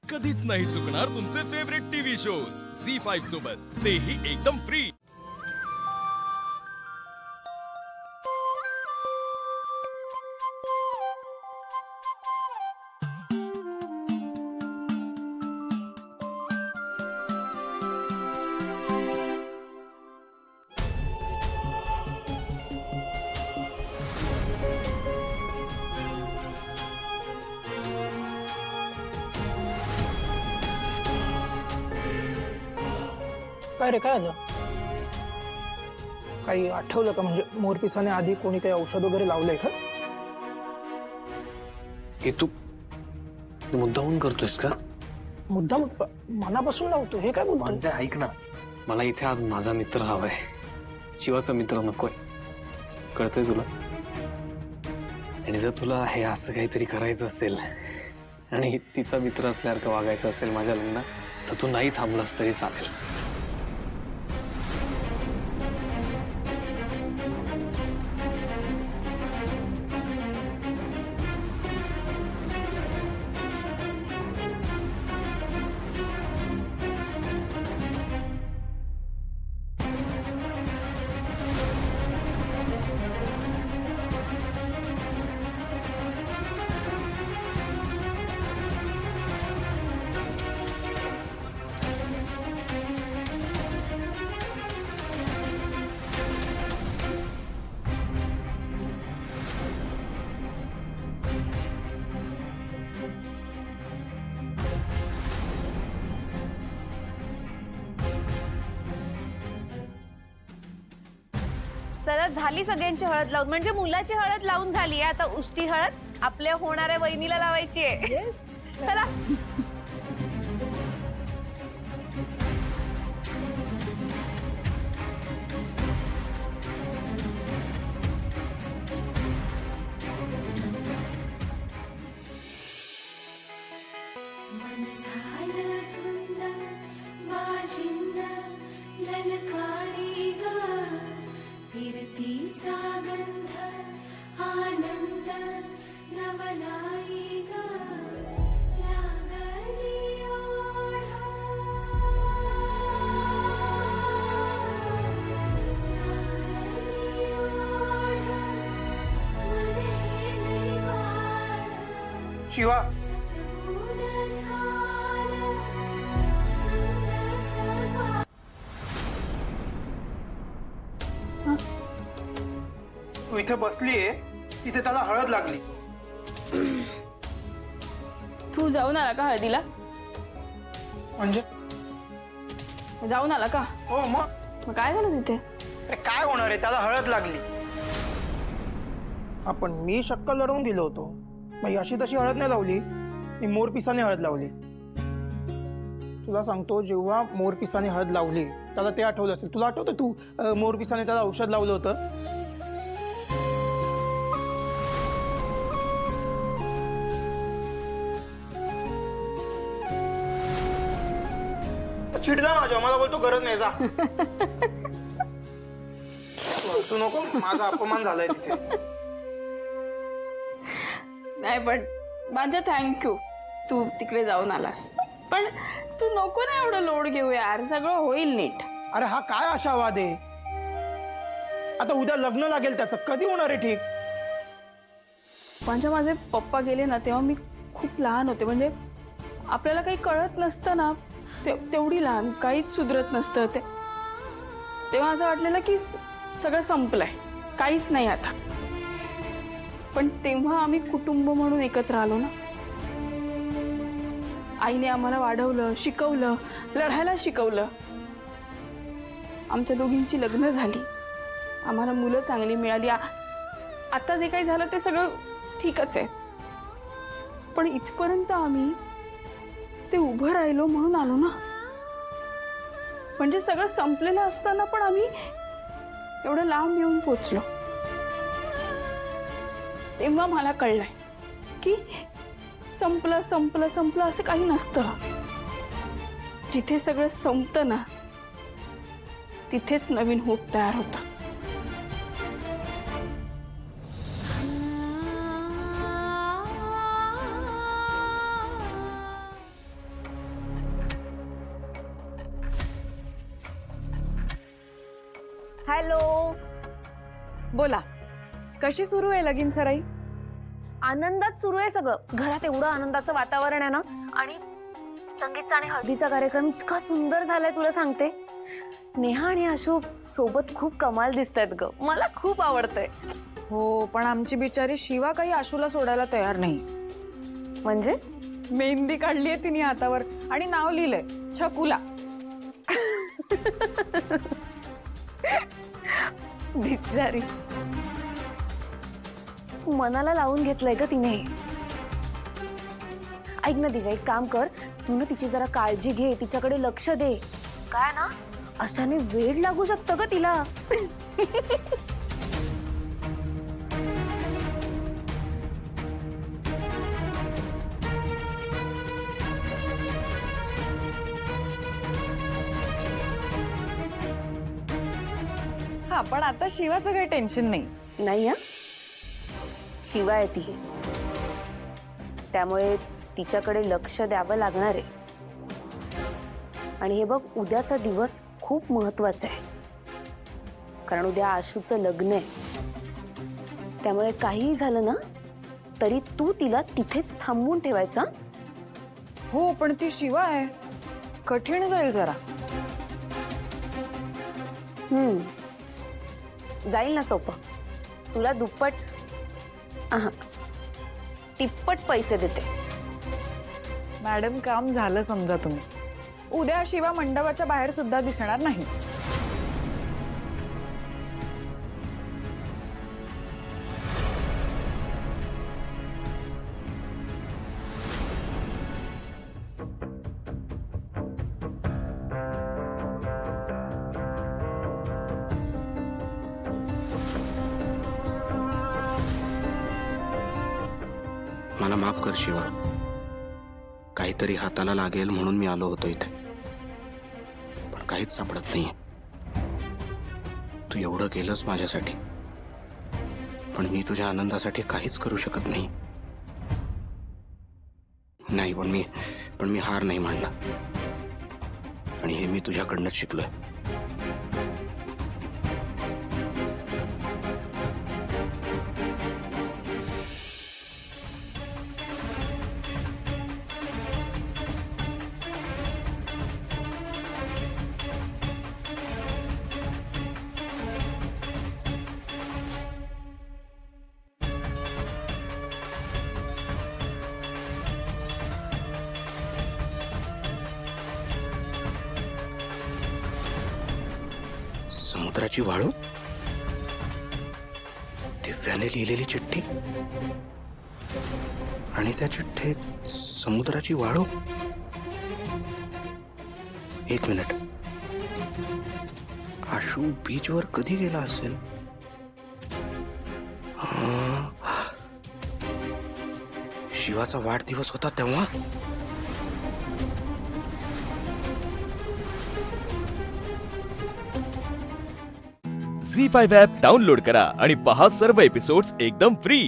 कधीच नाही चुकणार तुमचे फेवरेट टीव्ही शोज झी5 सोबत, तेही एकदम फ्री। काय रे, काय आलं? काही आठवलं का? म्हणजे मोरपिसाने आधी कोणी काही औषध वगैरे लावलंय का? हे तू मुद्दामून करतोयस का? मुद्दाम मनापासून लावतो हे काय बोलतो? म्हणजे ऐक ना, मला इथे आज माझा मित्र हवाय, शिवाचा मित्र नकोय, कळतंय तुला? आणि जर तुला हे असं काहीतरी करायचं असेल आणि तिचा मित्र असल्यासारखं वागायचं असेल माझ्या लग्नात, तर तू नाही थांबलास तरी चालेल। चला, झाली सगळ्यांची हळद लावून, म्हणजे मुलाची हळद लावून झाली आहे। आता उष्टी हळद आपल्या होणाऱ्या वहिनीला लावायची आहे। चला शिवा, तू इथे बसलीये, तिथे त्याला हळद लागली। तू जाऊन आला का हळदीला? म्हणजे जाऊन आला का? हो, मग काय झालं तिथे? अरे काय होणार आहे, त्याला हळद लागली। आपण मी शक्कल लढवून दिलो होतो, बाई अशी तशी हळद नाही लावली, मी मोरपिसाने हळद लावली। तुला सांगतो, जेव्हा मोरपिसाने हळद लावली त्याला ते आठवलं असेल। तुला आठवतं तू मोरपिसाने त्याला औषध लावलं होतं? चिडला माझ्या, मला बोलतो गरज नाही, जा। तू नको, माझा अपमान झालाय तिथे। नाही पण माझं थँक्यू, तू तिकडे जाऊन आलास, पण तू नको ना एवढं लोड घेऊ यार, सगळं होईल नीट। अरे हा काय आशावाद आहे? आता उद्या लग्न लागेल त्याचं, कधी होणार आहे ठीक? माझे पप्पा गेले ना तेव्हा मी खूप लहान होते, म्हणजे आपल्याला काही कळत नसतं ना, तेवढी लहान, काहीच सुधरत नसतं ते। तेव्हा असं वाटलेलं की सगळं संपलंय, काहीच नाही आता। पण तेव्हा आम्ही कुटुंब म्हणून एकत्र आलो ना, आईने आम्हाला वाढवलं, शिकवलं, लढायला शिकवलं, आमच्या दोघींची लग्न झाली, आम्हाला मुलं चांगली मिळाली। आता जे काही झालं ते सगळं ठीकच आहे, पण इथपर्यंत आम्ही ते उभं राहिलो म्हणून आलो ना। म्हणजे सगळं संपलेलं असताना पण आम्ही एवढं लांब येऊन पोचलो। तेव्हा मला कळलंय की संपलं संपलं संपलं असं काही नसतं। जिथे सगळं संपतं ना, तिथेच नवीन होप तयार होतं। हॅलो. बोला, कशी सुरू आहे लगीन सराई? आनंदात सुरू आहे सगळं. घरात एवढं आनंदाचं वातावरण आहे ना. आणि संगीतचा आणि हळदीचा कार्यक्रम इतका सुंदर झालाय तुला सांगते. नेहा आणि आशू सोबत खूप कमाल दिसतायत ग. मला खूप आवडतंय. हो, पण आमची बिचारी शिवा काही आशूला सोडायला तयार नाही. म्हणजे मेहंदी काढली आहे तिने हातावर आणि नाव लिहिलंय छकुला. बिचारी मनाला लावून घेतलंय ग तिने. ऐक ना दिव्या, एक काम कर, तू ना तिची जरा काळजी घे, तिच्याकडे लक्ष दे. काय ना अशाने वेड लागू शकतं ग तिला. हा, पण आता शिवाचं काही टेन्शन नाही. नाही, शिवा आहे ती, त्यामुळे तिच्याकडे लक्ष द्यावं लागणार आहे. आणि हे बघ, उद्याचा दिवस खूप महत्वाचा आहे, कारण उद्या आशूचं लग्न आहे. त्यामुळे काहीही झालं ना तरी तू तिला तिथेच थांबवून ठेवायचा. हो, पण ती शिवा आहे, कठीण जाईल जरा. जाईल ना सोपं. तुला दुप्पट तिप्पट पैसे देते. मॅडम, काम झालं समजा तुम्ही. उद्या शिवा मंडपाच्या बाहेर सुद्धा दिसणार नाही. मला माफ कर शिवा. काहीतरी हाताला लागेल म्हणून मी आलो होतो इथे, पण काहीच सापडत नाहीये. तू एवढं केलंस माझ्यासाठी, पण मी तुझ्या आनंदासाठी काहीच करू शकत नाही. नाही, पण मी हार नाही मानला, आणि हे मी तुझ्याकडनंच शिकलोय. समुद्राची वाळू, दिव्याने लिहिलेली चिठ्ठी, आणि त्या चिठ्ठीत समुद्राची वाळू. एक मिनिट, आशू बीचवर कधी गेला असेल? शिवाचा वाढदिवस होता तेव्हा. झी5 ॲप डाउनलोड करा आणि पहा सर्व एपिसोड्स एकदम फ्री.